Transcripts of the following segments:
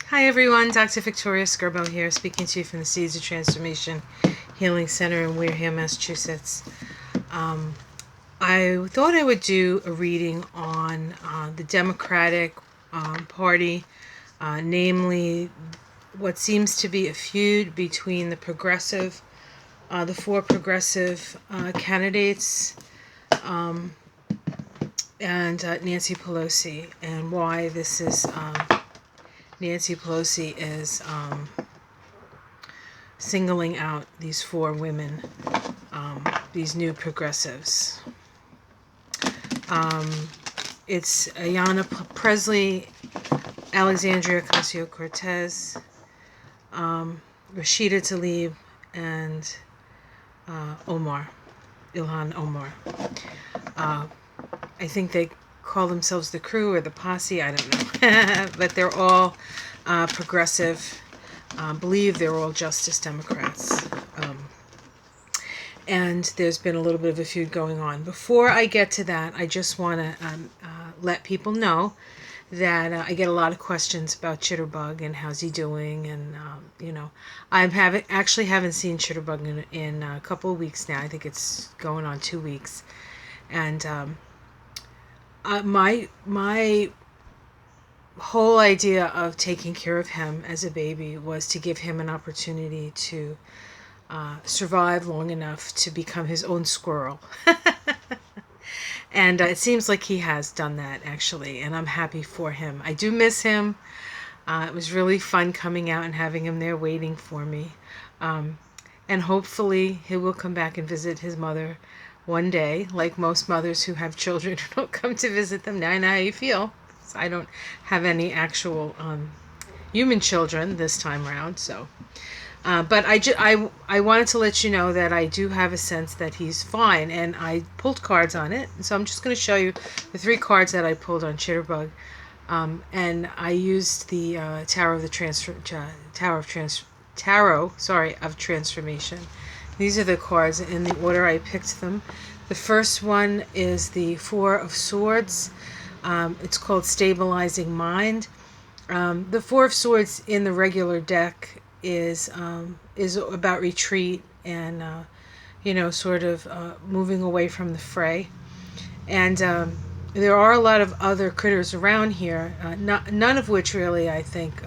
Hi everyone, Dr. Victoria Skirbo here, speaking to you from the Seeds of Transformation Healing Center in Wareham, Massachusetts. I thought I would do a reading on the Democratic Party, namely what seems to be a feud between the four progressive candidates, and Nancy Pelosi, and why this is Nancy Pelosi is singling out these four women, these new progressives. It's Pressley, Alexandria Ocasio-Cortez, Rashida Tlaib, and Ilhan Omar. I think they call themselves the crew or the posse, I don't know. But they're all progressive, believe they're all Justice Democrats. And there's been a little bit of a feud going on. Before I get to that, I just want to let people know that I get a lot of questions about Chitterbug and how's he doing, and I actually haven't seen Chitterbug in a couple of weeks now. I think it's going on 2 weeks, and my whole idea of taking care of him as a baby was to give him an opportunity to survive long enough to become his own squirrel. And it seems like he has done that, actually, and I'm happy for him. I do miss him. It was really fun coming out and having him there waiting for me. And hopefully he will come back and visit his mother one day, like most mothers who have children who don't come to visit them. Now I know how you feel. So I don't have any actual human children this time around, so... But I wanted to let you know that I do have a sense that he's fine, and I pulled cards on it. So I'm just going to show you the 3 cards that I pulled on Chitterbug, and I used the Tarot of Transformation. These are the cards in the order I picked them. The first one is the 4 of Swords. It's called Stabilizing Mind. The 4 of Swords in the regular deck is about retreat and sort of moving away from the fray, and there are a lot of other critters around here, none of which really I think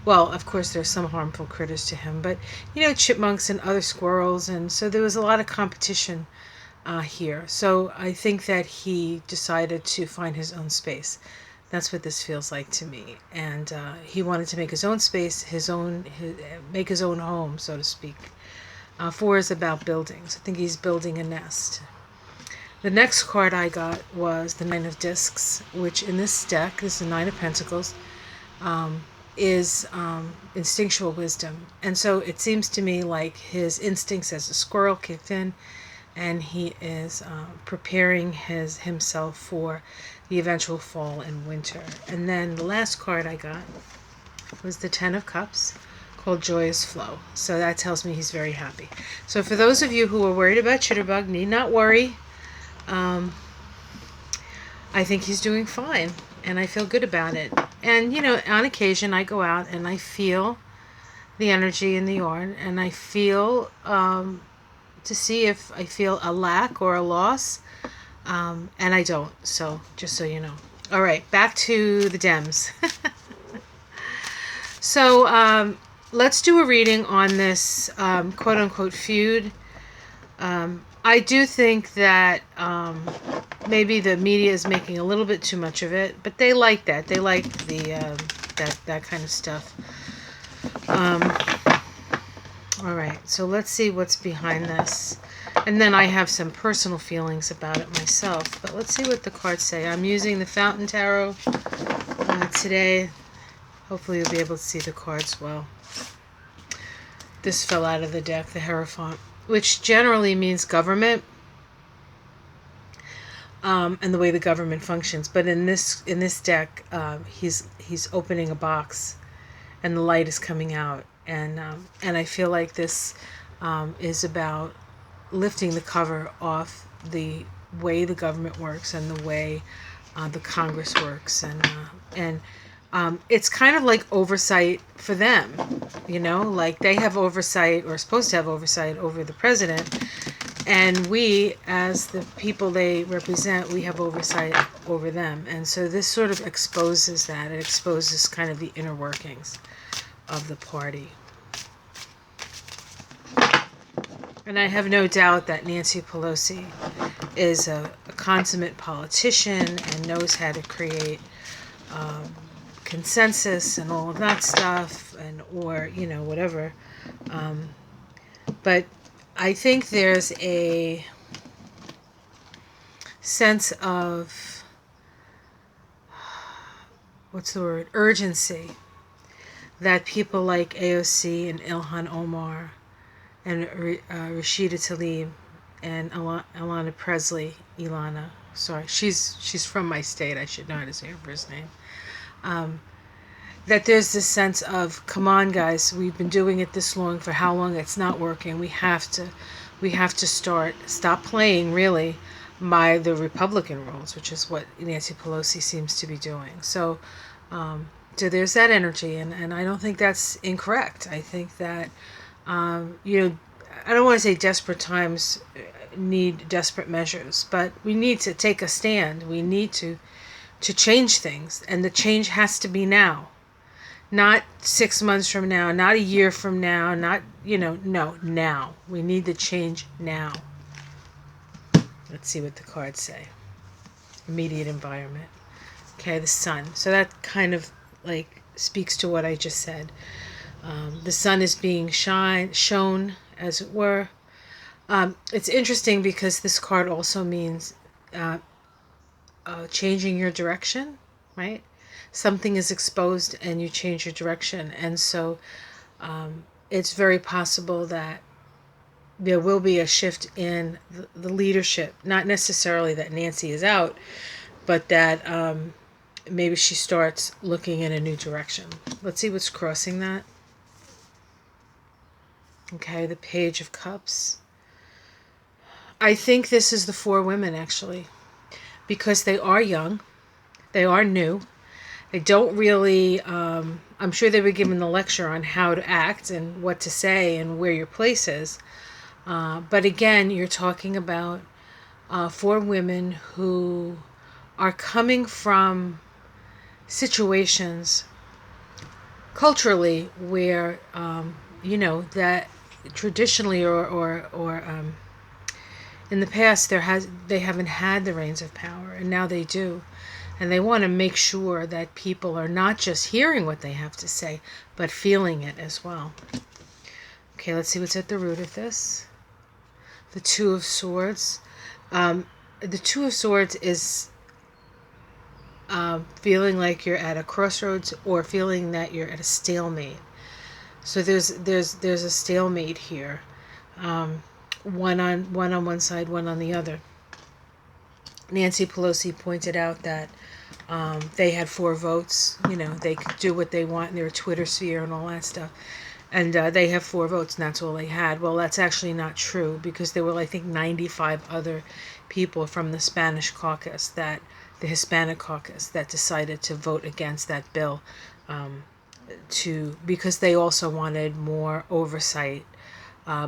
well, of course there's some harmful critters to him, but chipmunks and other squirrels, and so there was a lot of competition here. So I think that he decided to find his own space. That's what this feels like to me. And he wanted to make his own space, make his own home, so to speak. 4 is about buildings. I think he's building a nest. The next card I got was the 9 of Discs, which in this deck, this is the 9 of Pentacles, is instinctual wisdom. And so it seems to me like his instincts as a squirrel kicked in, and he is preparing himself for the eventual fall and winter. And then the last card I got was the 10 of Cups, called Joyous Flow. So that tells me he's very happy. So for those of you who are worried about Chitterbug, need not worry. I think he's doing fine, and I feel good about it. And, on occasion I go out and I feel the energy in the yard, and I feel to see if I feel a lack or a loss. And I don't, so just so you know. All right, back to the Dems. So let's do a reading on this quote-unquote feud. I do think that maybe the media is making a little bit too much of it, but they like that. They like that kind of stuff. All right, so let's see what's behind this. And then I have some personal feelings about it myself. But let's see what the cards say. I'm using the Fountain Tarot today. Hopefully you'll be able to see the cards well. This fell out of the deck, the Hierophant, which generally means government, and the way the government functions. But in this deck, he's opening a box, and the light is coming out. And I feel like this is about lifting the cover off the way the government works and the way the Congress works, and it's kind of like oversight for them, like they have oversight or are supposed to have oversight over the president, and we, as the people they represent, we have oversight over them. And so this sort of exposes that. It exposes kind of the inner workings of the party. And I have no doubt that Nancy Pelosi is a consummate politician and knows how to create consensus and all of that stuff, or whatever. But I think there's a sense of, urgency that people like AOC and Ilhan Omar and Rashida Tlaib and Ilana Pressley, she's from my state, I should know how to say her first name, that there's this sense of, come on guys, we've been doing it this long, for how long? It's not working. We have to stop playing really by the Republican rules, which is what Nancy Pelosi seems to be doing. So there's that energy, and I don't think that's incorrect. I think that I don't want to say desperate times need desperate measures, but we need to take a stand. We need to change things, and the change has to be now. Not 6 months from now, not a year from now, not, no, now. We need the change now. Let's see what the cards say. Immediate environment. Okay, the sun. So that kind of speaks to what I just said. The sun is being shown, as it were. It's interesting because this card also means changing your direction, right? Something is exposed and you change your direction. And so it's very possible that there will be a shift in the leadership. Not necessarily that Nancy is out, but that maybe she starts looking in a new direction. Let's see what's crossing that. Okay, the Page of Cups. I think this is the 4 women, actually, because they are young, they are new, they don't really, I'm sure they were given the lecture on how to act and what to say and where your place is. But again, you're talking about 4 women who are coming from situations culturally where, that traditionally or in the past they haven't had the reins of power, and now they do. And they want to make sure that people are not just hearing what they have to say, but feeling it as well. Okay, let's see what's at the root of this. The Two of Swords. The Two of Swords is feeling like you're at a crossroads, or feeling that you're at a stalemate. So there's a stalemate here. One on one side, one on the other. Nancy Pelosi pointed out that they had 4 votes. They could do what they want in their Twitter sphere and all that stuff. And they have 4 votes, and that's all they had. Well, that's actually not true, because there were, I think, 95 other people from the Spanish caucus, the Hispanic caucus, that decided to vote against that bill, because they also wanted more oversight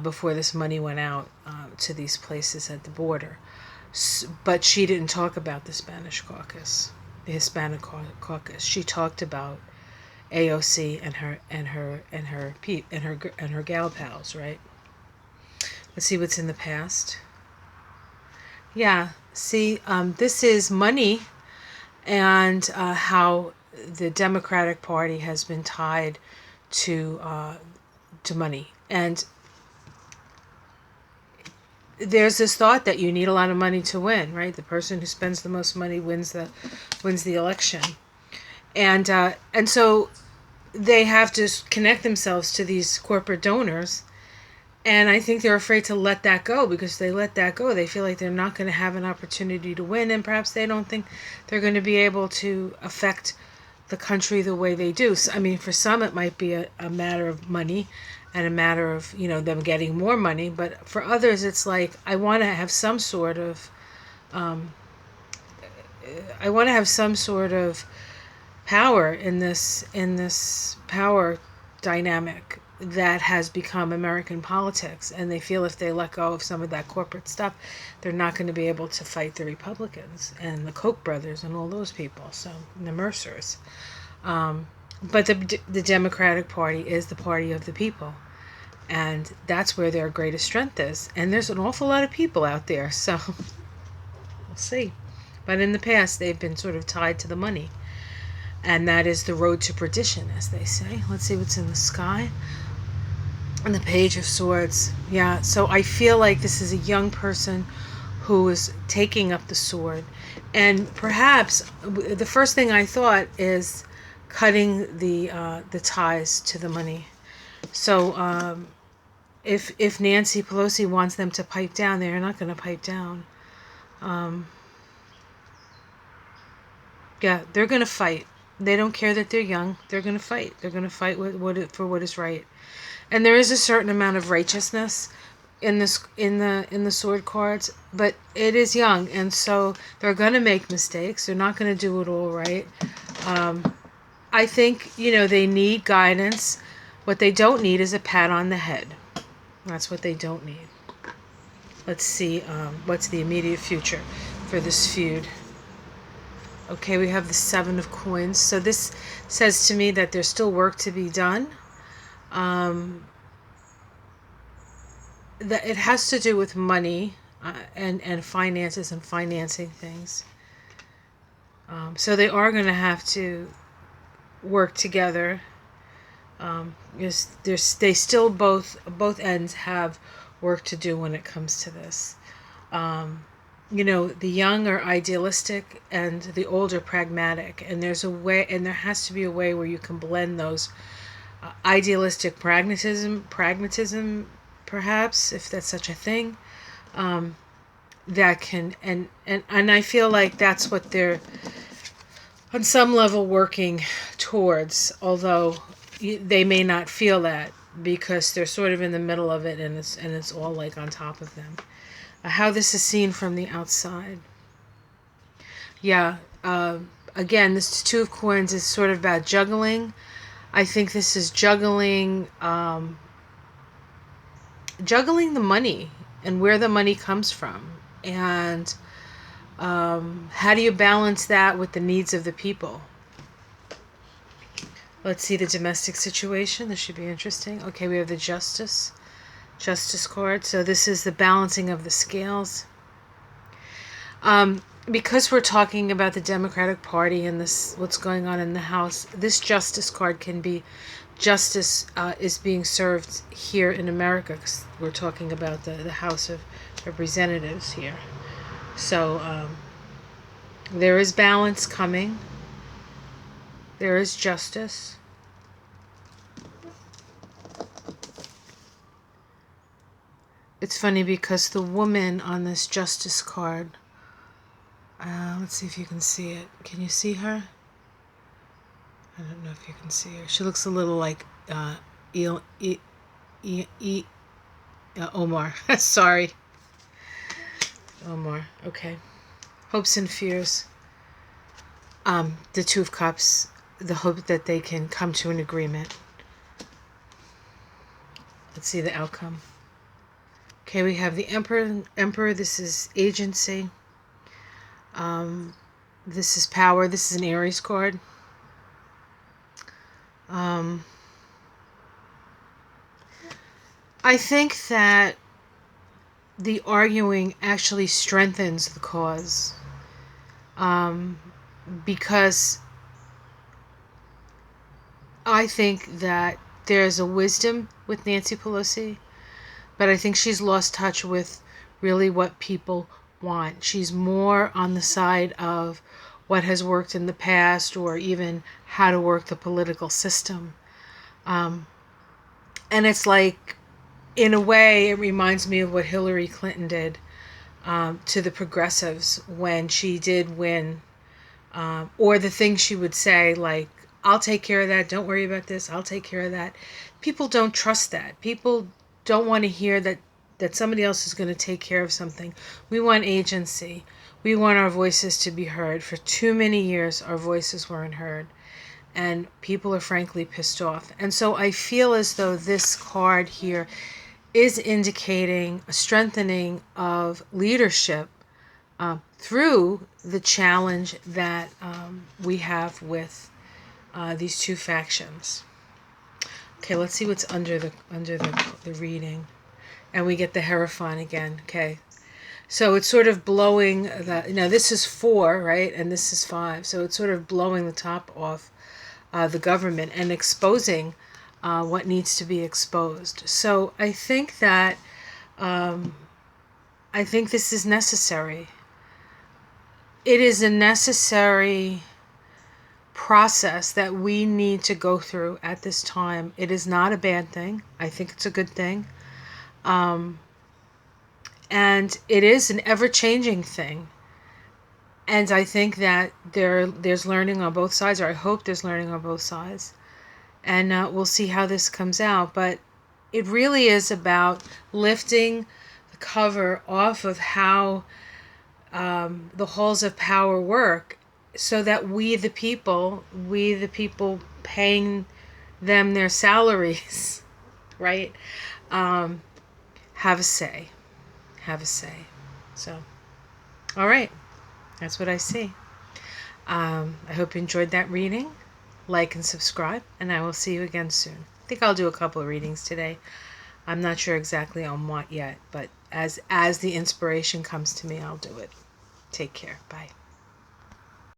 before this money went out to these places at the border. But she didn't talk about the Spanish caucus, the Hispanic caucus. She talked about AOC and her gal pals, right? Let's see what's in the past. Yeah, see, this is money, and how the Democratic Party has been tied to money. And there's this thought that you need a lot of money to win, right? The person who spends the most money wins the election. And so they have to connect themselves to these corporate donors. And I think they're afraid to let that go, because they let that go, they feel like they're not going to have an opportunity to win, and perhaps they don't think they're going to be able to affect the country the way they do. So, I mean, for some it might be a matter of money and a matter of, them getting more money, but for others it's like, I want to have some sort of power in this power dynamic that has become American politics, and they feel if they let go of some of that corporate stuff, they're not going to be able to fight the Republicans and the Koch brothers and all those people, so the Mercers. But the Democratic Party is the party of the people, and that's where their greatest strength is. And there's an awful lot of people out there, so we'll see. But in the past, they've been sort of tied to the money. And that is the road to perdition, as they say. Let's see what's in the sky. And the Page of Swords. Yeah, so I feel like this is a young person who is taking up the sword. And perhaps the first thing I thought is cutting the ties to the money. So if Nancy Pelosi wants them to pipe down, they're not going to pipe down. Yeah, they're going to fight. They don't care that they're young. They're going to fight. They're going to fight for what is right. And there is a certain amount of righteousness in the sword cards, but it is young, and so they're going to make mistakes. They're not going to do it all right. I think, they need guidance. What they don't need is a pat on the head. That's what they don't need. Let's see what's the immediate future for this feud. Okay, we have the Seven of Coins. So this says to me that there's still work to be done. That it has to do with money and finances and financing things. So they are going to have to work together. They still both ends have work to do when it comes to this. The young are idealistic and the old are pragmatic, and there's a way, and there has to be a way where you can blend those idealistic pragmatism perhaps, if that's such a thing, that can, and I feel like that's what they're on some level working towards, although they may not feel that because they're sort of in the middle of it, and it's all like on top of them. How this is seen from the outside. Yeah, again, this Two of Coins is sort of about juggling. I think this is juggling the money and where the money comes from. And how do you balance that with the needs of the people? Let's see the domestic situation. This should be interesting. Okay, we have the Justice card. So this is the balancing of the scales. Because we're talking about the Democratic Party and what's going on in the House, this Justice card can be justice is being served here in America, because we're talking about the House of Representatives here. So there is balance coming. There is justice. It's funny because the woman on this Justice card, let's see if you can see it. Can you see her? I don't know if you can see her. She looks a little like Omar. Sorry. Omar. Okay. Hopes and fears. The Two of Cups. The hope that they can come to an agreement. Let's see the outcome. Okay, we have the Emperor. This is agency. This is power. This is an Aries card. I think that the arguing actually strengthens the cause. Because I think that there's a wisdom with Nancy Pelosi, but I think she's lost touch with really what people want. She's more on the side of what has worked in the past, or even how to work the political system. And it's like, in a way, it reminds me of what Hillary Clinton did to the progressives when she did win. Or the things she would say, like, I'll take care of that, don't worry about this, I'll take care of that. People don't trust that. People don't want to hear that somebody else is going to take care of something. We want agency. We want our voices to be heard. For too many years, our voices weren't heard. and people are frankly pissed off. And so I feel as though this card here is indicating a strengthening of leadership through the challenge that we have with these two factions. Okay, let's see what's under the reading. And we get the Hierophant again. Okay. So it's sort of blowing this is 4, right? And this is 5. So it's sort of blowing the top off the government and exposing what needs to be exposed. So I think that this is necessary. It is a necessary process that we need to go through at this time. It is not a bad thing. I think it's a good thing. And it is an ever-changing thing. And I think that there's learning on both sides, or I hope there's learning on both sides. And we'll see how this comes out. But it really is about lifting the cover off of how the halls of power work, so that we the people paying them their salaries, right, have a say. So, all right, that's what I see. I hope you enjoyed that reading. Like and subscribe, and I will see you again soon. I think I'll do a couple of readings today. I'm not sure exactly on what yet, but as the inspiration comes to me, I'll do it. Take care. Bye.